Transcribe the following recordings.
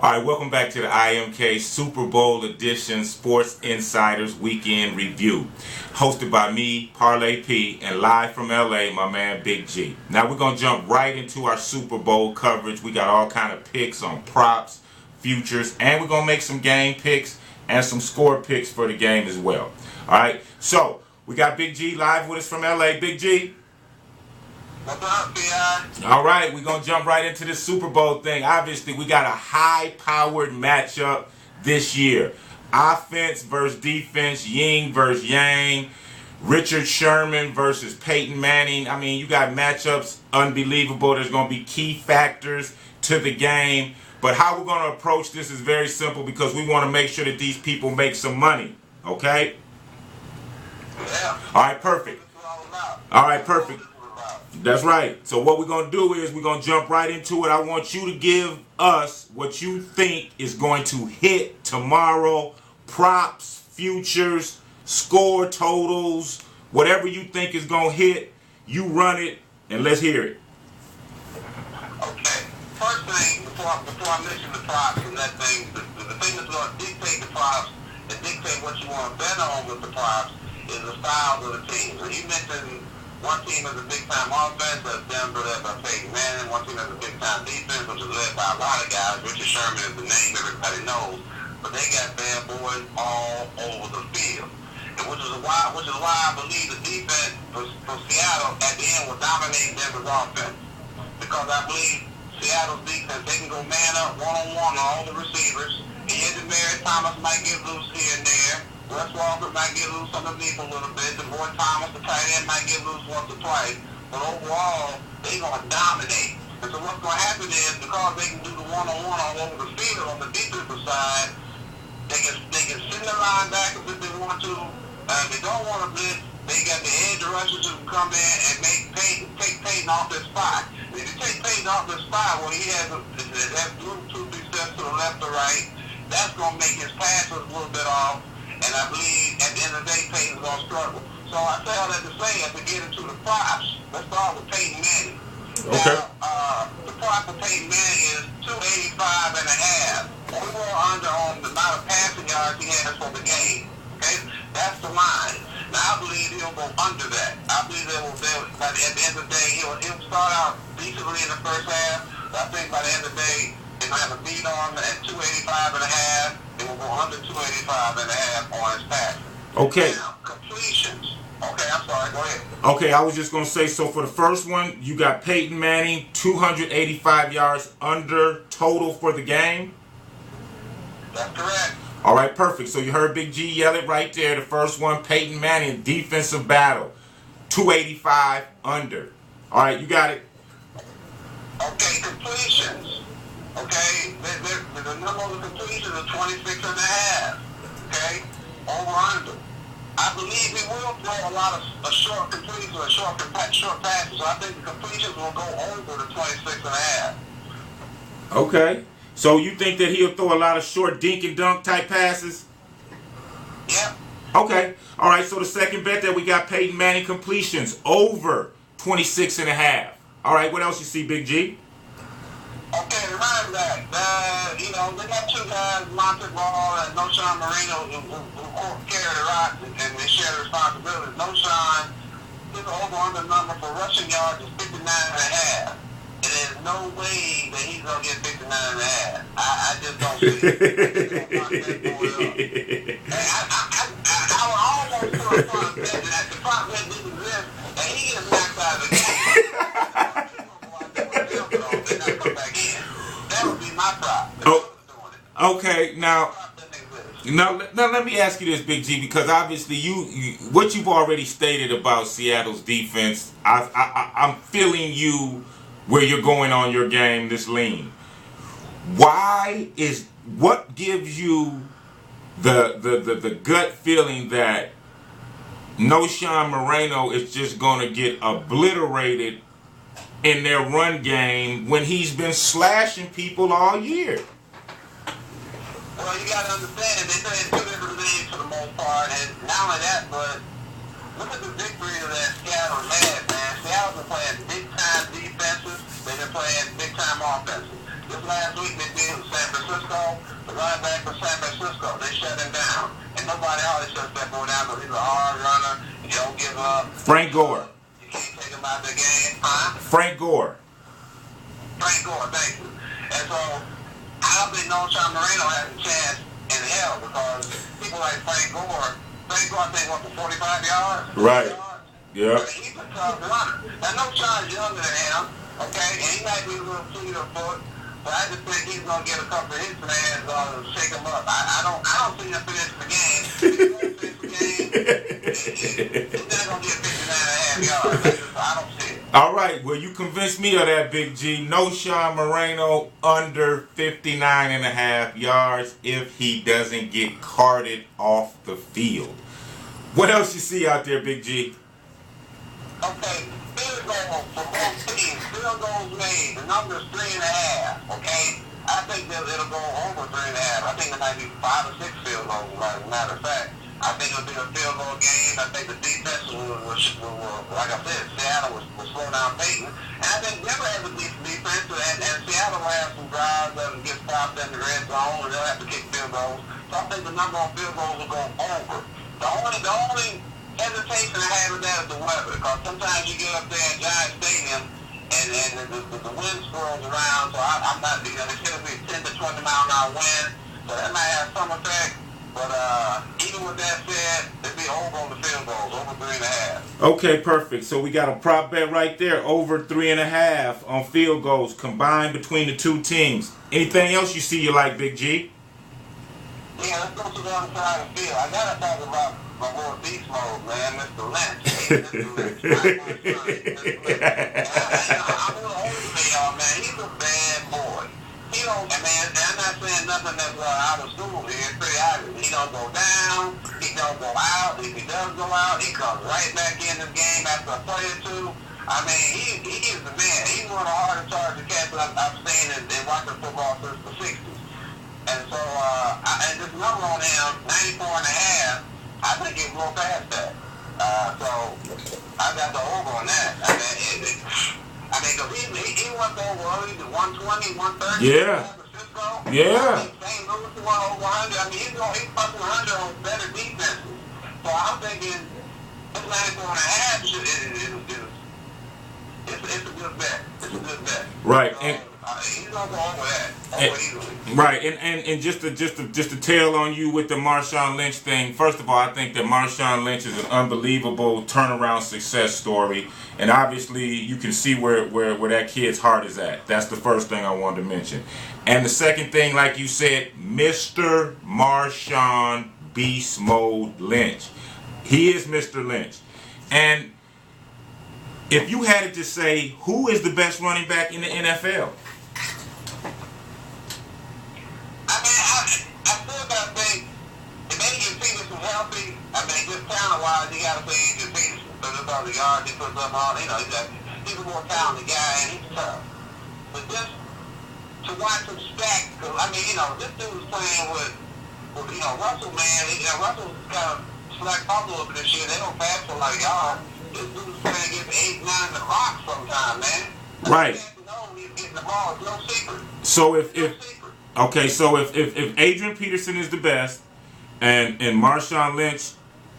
All right, welcome back to the IMK Super Bowl Edition Sports Insiders Weekend Review. Hosted by me, Parlay P, and live from LA, my man Big G. Now we're going to jump right into our Super Bowl coverage. We got all kind of picks on props, futures, and we're going to make some game picks and some score picks for the game as well. All right, so we got Big G live with us from LA. Big G. What's up, P.I.? All right, we're going to jump right into this Super Bowl thing. Obviously, we got a high-powered matchup this year. Offense versus defense, yin versus yang, Richard Sherman versus Peyton Manning. I mean, you got matchups unbelievable. There's going to be key factors to the game. But how we're going to approach this is very simple because we want to make sure that these people make some money. Okay? Yeah. All right, perfect. All right, perfect. That's right. So what we're going to do is we're going to jump right into it. I want you to give us what you think is going to hit tomorrow. Props, futures, score totals, whatever you think is going to hit, you run it, and let's hear it. Okay. First thing, before I mention the props and that thing, the thing that's going to dictate the props and dictate what you want to bet on with the props is the styles of the teams. So you mentioned one team is a big-time offense, that's Denver, led by Peyton Manning. One team is a big-time defense, which is led by a lot of guys. Richard Sherman is the name everybody knows. But they got bad boys all over the field. And which is why I believe the defense for Seattle at the end will dominate Denver's offense. Because I believe Seattle's defense, they can go man up one-on-one on all the receivers. And Mary Thomas might get loose here and there. Wes Walker might get loose underneath a little bit. The boy Thomas, the tight end, might get loose once or twice. But overall, they're going to dominate. And so what's going to happen is, because they can do the one-on-one all over the field on the defensive side, they can send the linebackers if they want to. If they don't want to blitz, they got the edge rushers who can come in and take Peyton off his spot. If you take Peyton off his spot, well, he has two, three steps to the left or right. That's going to make his passes a little bit off. And I believe at the end of the day, Peyton's going to struggle. So I say all that to say, as we get into the props, let's start with Peyton Manning. Okay. Now, the prop for Peyton Manning is 285 and a half. Over or under on the amount of passing yards he has for the game. Okay? That's the line. Now, I believe he'll go under that. I believe at the end of the day, he'll start out decently in the first half. But I think by the end of the day, they're going to have a beat on at 285 and a half. They will go under 285 and a half on his pass. Okay. Now, completions. Okay, I'm sorry. Go ahead. Okay, I was just going to say, so for the first one, you got Peyton Manning, 285 yards under total for the game? That's correct. All right, perfect. So you heard Big G yell it right there. The first one, Peyton Manning, defensive battle, 285 under. All right, you got it. Okay, completions. Okay, the number of completions is 26 and a half. Okay, over under. I believe he will throw a lot of short completions or short passes. So I think the completions will go over the 26 and a half. Okay. So you think that he'll throw a lot of short dink and dunk type passes? Yep. Okay. All right, so the second bet that we got Peyton Manning completions over 26 and a half. All right, what else you see, Big G? Okay, the running back. They got two guys, Monte Ball and Noshawn Marino, who carry the rock and they share the responsibility. Noshawn, his over-under number for rushing yards is 59 and a half. And there's no way that he's going to get 59 and a half. I just don't see it. I would almost put a front bet that the front bet didn't exist, and he gets knocked out of the game. That would be my prop. Oh, okay, now let me ask you this, Big G, because obviously what you've already stated about Seattle's defense, I'm feeling you where you're going on your game this lean. What gives you the gut feeling that Noshawn Marino is just going to get obliterated in their run game when he's been slashing people all year? Well, you got to understand, they play two different leagues for the most part, and not only that, but look at the victory that Seattle had, man. Seattle's been playing big-time defenses, they've been playing big-time offenses. This last week they beat San Francisco. Francisco, the running back for San Francisco. They shut him down. And nobody always shuts that boy down because he's a hard runner. He don't give up. Frank Gore. You can't take him out of the game. Huh? Frank Gore. Frank Gore, thank you. And so, I don't think Sean Moreno has a chance in hell because people like Frank Gore, I think, what, for 45 yards? Right. Yeah. He's a tough runner. Now, Sean's younger than him, okay, and he might be a little fleet of foot, but I just think he's going to get a couple of his fans and shake him up. I don't see him finish the game. If he won't finish the game, he's not going to get 59.5 yards. I don't see it. All right, well, you convinced me of that, Big G. No Sean Moreno under 59.5 yards if he doesn't get carted off the field. What else you see out there, Big G? Okay, field goals for both teams. Field goals made. The number is 3.5. Okay, I think it'll go over 3.5. I think it might be 5 or 6 field goals. As a matter of fact, I think it'll be a field goal game. I think the defense will like I said, Seattle will slow down Peyton. And I think Denver has a decent defense, and Seattle will have some drives that will get stopped in the red zone, and they'll have to kick field goals. So I think the number on field goals will go over. The only hesitation I have with that is the weather, because sometimes you get up there at Giant Stadium and the wind swirls around, so I'm not, it's going to be 10 to 20 mile an hour wind, so that might have some effect. But even with that said, it'd be over on the field goals, over 3.5. Okay, perfect. So we got a prop bet right there, over 3.5 on field goals combined between the two teams. Anything else you see you like, Big G? Yeah, let's go to the other side of the field. I gotta talk about my boy Beast Mode, man, Mr. Lynch. Hey, Mr. Lynch. I'm a little older than y'all, man. He's a bad boy. He don't, and man, I'm not saying nothing that's out of school here. It's pretty obvious. He don't go down. He don't go out. If he does go out, he comes right back in the game after a play or two. I mean, he is the man. He's one of the hardest targets cats I've seen in watching football since the 60s. And so, and this number on him, 94.5, I think he'll blow past that. So, I got the over on that. I mean, because he went over early to 120, 130. Yeah. Yeah. St. Louis won over 100. I mean, he's fucking 100 on better defenses. So I'm thinking this 94.5 it's a good bet. It's a good bet. Right. So, he's gonna go over that. Over easily. Right. And just to tail on you with the Marshawn Lynch thing. First of all, I think that Marshawn Lynch is an unbelievable turnaround success story. And obviously, you can see where that kid's heart is at. That's the first thing I wanted to mention. And the second thing, like you said, Mr. Marshawn Beast Mode Lynch. He is Mr. Lynch. And if you had to just say, who is the best running back in the NFL? I mean, I still got to think, if Adrian Peterson healthy, I mean, just talent-wise, you got to say Adrian Peterson. Because of all the yards he puts up on, he's a more talented guy, and he's tough. But just to watch him stack, because, I mean, this dude's playing with Russell, man. Russell's kind of slacked off a little bit this year. They don't pass for like yards. This dude's playing against 8, 9 the rock sometime, man. Right. He's getting the ball. It's no secret. So if Adrian Peterson is the best, and Marshawn Lynch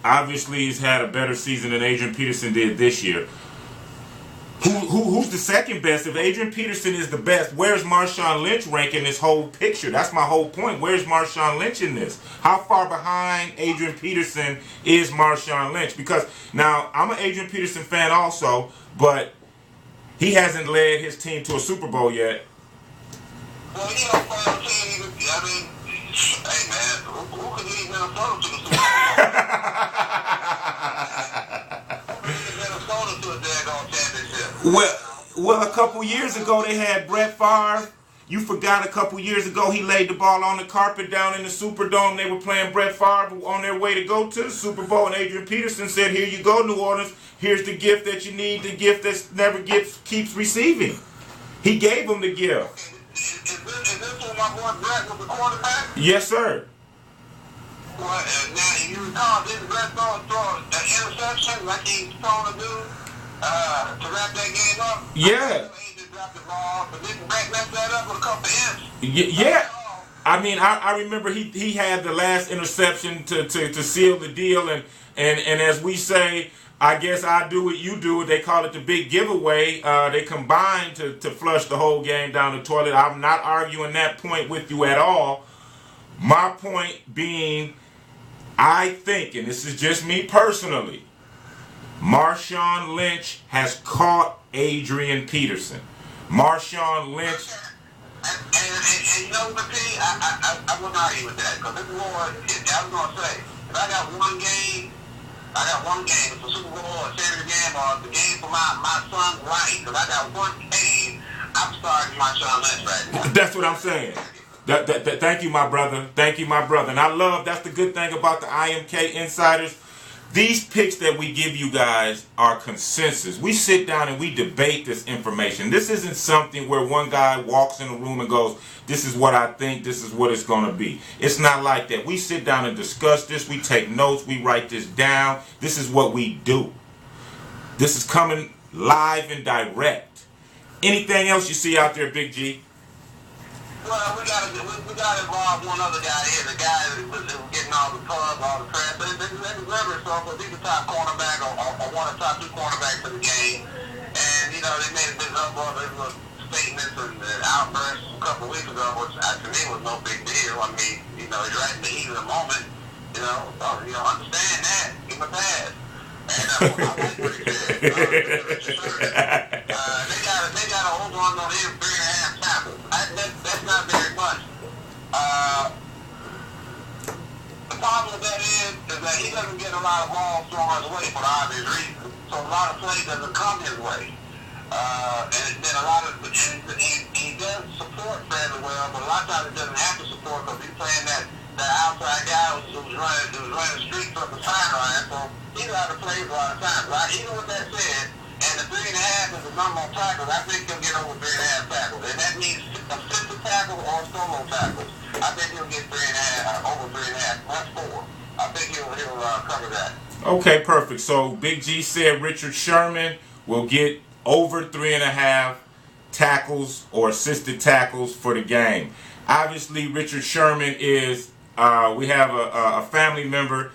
obviously has had a better season than Adrian Peterson did this year, who's the second best? If Adrian Peterson is the best, where's Marshawn Lynch ranking this whole picture? That's my whole point. Where's Marshawn Lynch in this? How far behind Adrian Peterson is Marshawn Lynch? Because now I'm an Adrian Peterson fan also, but he hasn't led his team to a Super Bowl yet. Well, he don't play on team. I mean, hey man, who could lead Minnesota to the Super Bowl? Well, a couple years ago they had Brett Favre. You forgot a couple years ago he laid the ball on the carpet down in the Superdome. They were playing Brett Favre on their way to go to the Super Bowl, and Adrian Peterson said, "Here you go, New Orleans. Here's the gift that you need, the gift that never keeps receiving." He gave them the gift. Okay. Is this when my boy Brett was the quarterback? Yes, sir. Well, now you recall, didn't Brett throw an interception like he's prone to do to wrap that game up? Yeah. He just dropped the ball, but didn't Brett mess that up with a couple inches? Yeah. I mean, I remember he had the last interception to seal the deal, and as we say, I guess I do what you do. They call it the big giveaway. They combined to flush the whole game down the toilet. I'm not arguing that point with you at all. My point being, I think, and this is just me personally, Marshawn Lynch has caught Adrian Peterson. Marshawn Lynch. And you know what, P? I wouldn't argue with that, because this war, I was going to say, if I got one game, it's a Super Bowl or a Saturday game or the game for my son, right? Because I got one game, I'm starting Marshawn Lynch right now. That's what I'm saying. Thank you, my brother. Thank you, my brother. And I love, that's the good thing about the IMK Insiders. These picks that we give you guys are consensus. We sit down and we debate this information. This isn't something where one guy walks in a room and goes, this is what I think, this is what it's going to be. It's not like that. We sit down and discuss this. We take notes. We write this down. This is what we do. This is coming live and direct. Anything else you see out there, Big G? Well, we got to involve one other guy here, the guy that was getting all the pub, all the press. This is Rivers, so he's the top cornerback or one of the top two cornerbacks of the game. And, you know, they made a big uproar. There was statements and outbursts a couple of weeks ago, which to me was no big deal. I mean, you know, he's right in the heat of the moment. You know, understand that. Give him a pass. And I like what he said. They got a hold on him 3.5 tackles. That's not very much. The problem with that is that he doesn't get a lot of balls thrown his way for obvious reasons. So a lot of plays doesn't come his way. And then a lot of, and he does support fairly well, but a lot of times he doesn't have to support because he's playing that outside guy who's running the streets up the sideline. So he knows how to play a lot of times, right? Even with that said, and the 3.5 is the number of tackles, I think he'll get over 3.5 tackles. And that means assisted tackles or solo tackles. I think he'll get 3.5, over 3.5. That's 4. I think he'll cover that. Okay, perfect. So Big G said Richard Sherman will get over 3.5 tackles or assisted tackles for the game. Obviously, Richard Sherman is, we have a family member,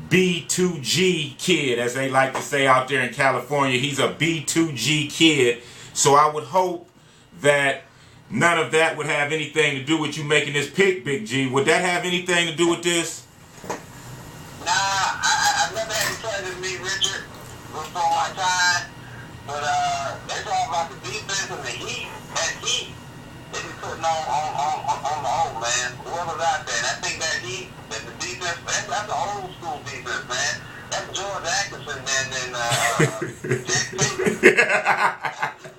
B.2G kid, as they like to say out there in California. He's a B.2G kid. So I would hope that none of that would have anything to do with you making this pick, Big G. Would that have anything to do with this? Nah, I've never had to play with me, Richard, before my time. But they talk about the defense and the heat. That heat they be putting on the old man. Whoever's out there. And I think that heat, that the defense, that's the old school defense, man. That's George Atkinson and Jack Taylor.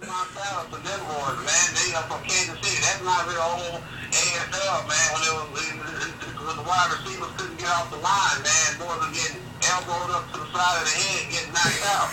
My fellas for them boys, man. They are from Kansas City. That's not real old AFL, man. When the wide receivers couldn't get off the line, man. Boys are getting elbowed up to the side of the head, getting knocked out.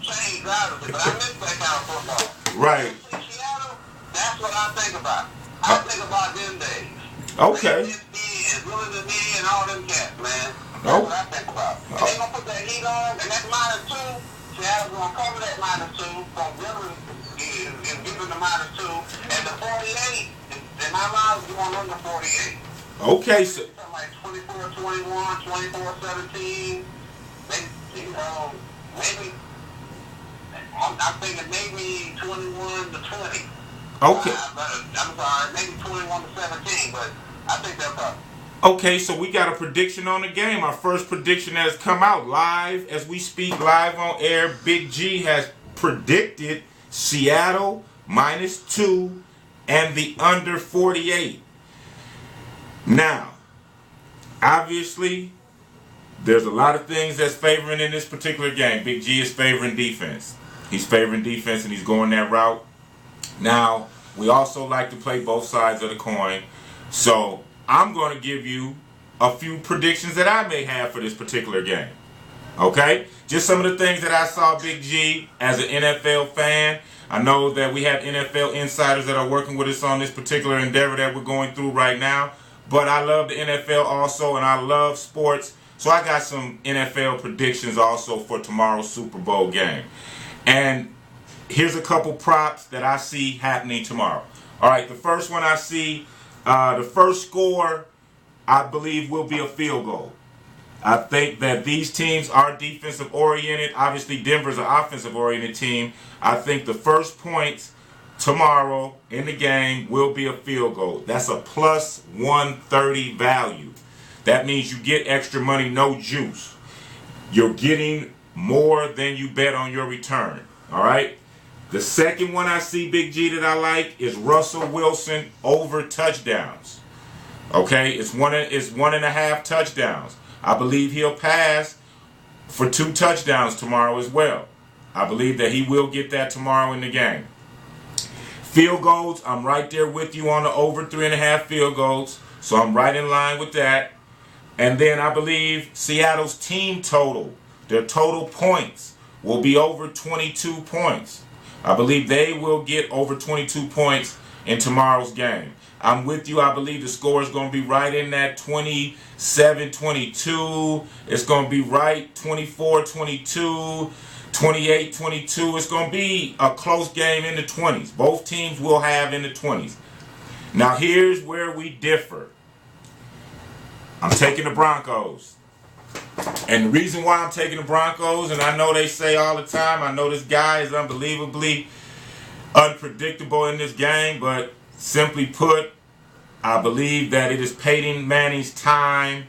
Changed out of it, but I miss that kind of football. Right. Seattle, that's what I think about. I think about them days. Okay. As well as me and all them cats, man. That's what I think about. And they gonna put that heat on, and that -2. Seattle's gonna cover that -2 from Denver is giving the -2, and the 48. In my mind, is going under 48. Okay, so something like 24-21, 24-17. Maybe, maybe. I'm thinking maybe 21-20. okay. I'm sorry, maybe 21-17, but I think that's up. Okay, so we got a prediction on the game. Our first prediction has come out live as we speak, live on air. Big G has predicted Seattle -2 and the under 48. Now, obviously, there's a lot of things that's favoring in this particular game. Big G is favoring defense. He's favoring defense and he's going that route. Now, we also like to play both sides of the coin. So, I'm going to give you a few predictions that I may have for this particular game. Okay? Just some of the things that I saw, Big G, as an NFL fan. I know that we have NFL insiders that are working with us on this particular endeavor that we're going through right now. But I love the NFL also, and I love sports. So I got some NFL predictions also for tomorrow's Super Bowl game. And here's a couple props that I see happening tomorrow. All right, the first one I see The first score, I believe, will be a field goal. I think that these teams are defensive oriented. Obviously, Denver's an offensive oriented team. I think the first points tomorrow in the game will be a field goal. That's a plus 130 value. That means you get extra money, no juice. You're getting more than you bet on your return. All right? The second one I see, Big G, that I like is Russell Wilson over touchdowns. Okay? It's 1.5 touchdowns. I believe he'll pass for 2 touchdowns tomorrow as well. I believe that he will get that tomorrow in the game. Field goals, I'm right there with you on the over 3.5 field goals. So I'm right in line with that. And then I believe Seattle's team total, their total points, will be over 22 points. I believe they will get over 22 points in tomorrow's game. I'm with you. I believe the score is going to be right in that 27-22. It's going to be right 24-22, 28-22. It's going to be a close game in the 20s. Both teams will have in the 20s. Now here's where we differ. I'm taking the Broncos. And the reason why I'm taking the Broncos, and I know they say all the time, I know this guy is unbelievably unpredictable in this game, but simply put, I believe that it is Peyton Manning's time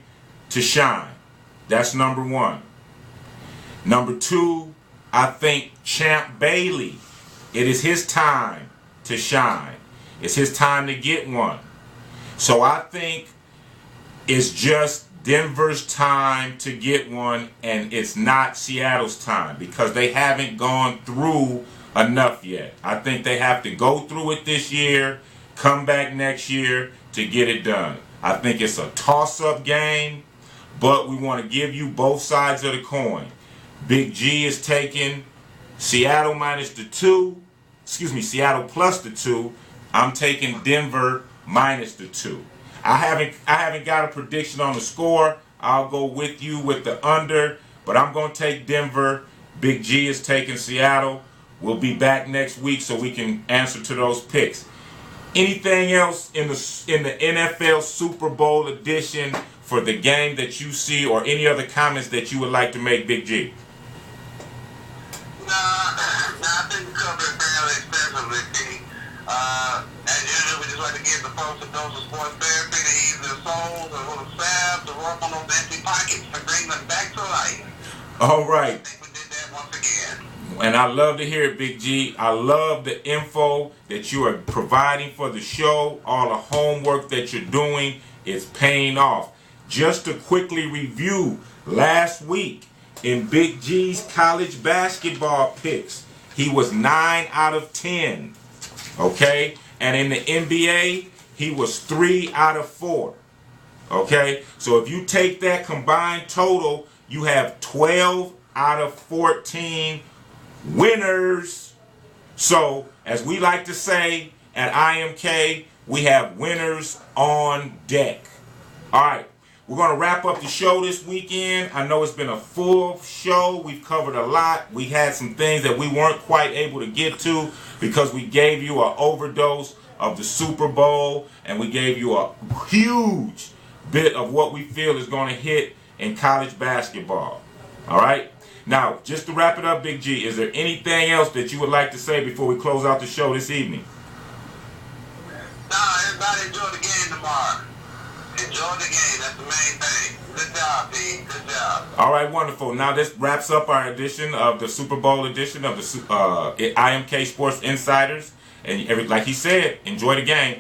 to shine. That's number one. Number two, I think Champ Bailey, it is his time to shine. It's his time to get one. So I think it's just Denver's time to get one, and it's not Seattle's time because they haven't gone through enough yet. I think they have to go through it this year, come back next year to get it done. I think it's a toss-up game, but we want to give you both sides of the coin. Big G is taking Seattle minus the 2. Seattle plus the 2. I'm taking Denver minus the 2. I haven't got a prediction on the score. I'll go with you with the under, but I'm going to take Denver. Big G is taking Seattle. We'll be back next week so we can answer to those picks. Anything else in the NFL Super Bowl edition for the game that you see, or any other comments that you would like to make, Big G? Nah, I think we covered it fairly extensively, T. As usual, we just like to give the folks a dose of sports therapy to ease their souls, a little salve to work on those empty pockets to bring them back to life. All right. I think we did that once again. And I love to hear it, Big G. I love the info that you are providing for the show. All the homework that you're doing is paying off. Just to quickly review, last week in Big G's college basketball picks, he was 9 out of 10. Okay? And in the NBA, he was 3 out of 4. Okay? So if you take that combined total, you have 12 out of 14 winners. So, as we like to say at IMK, we have winners on deck. All right. We're going to wrap up the show this weekend. I know it's been a full show. We've covered a lot. We had some things that we weren't quite able to get to because we gave you an overdose of the Super Bowl, and we gave you a huge bit of what we feel is going to hit in college basketball. All right? Now, just to wrap it up, Big G, is there anything else that you would like to say before we close out the show this evening? Nah, everybody enjoy the game tomorrow. Enjoy the game. That's the main thing. Good job, P. Good job. All right, wonderful. Now this wraps up our edition of the Super Bowl edition of the IMK Sports Insiders. And like he said, enjoy the game.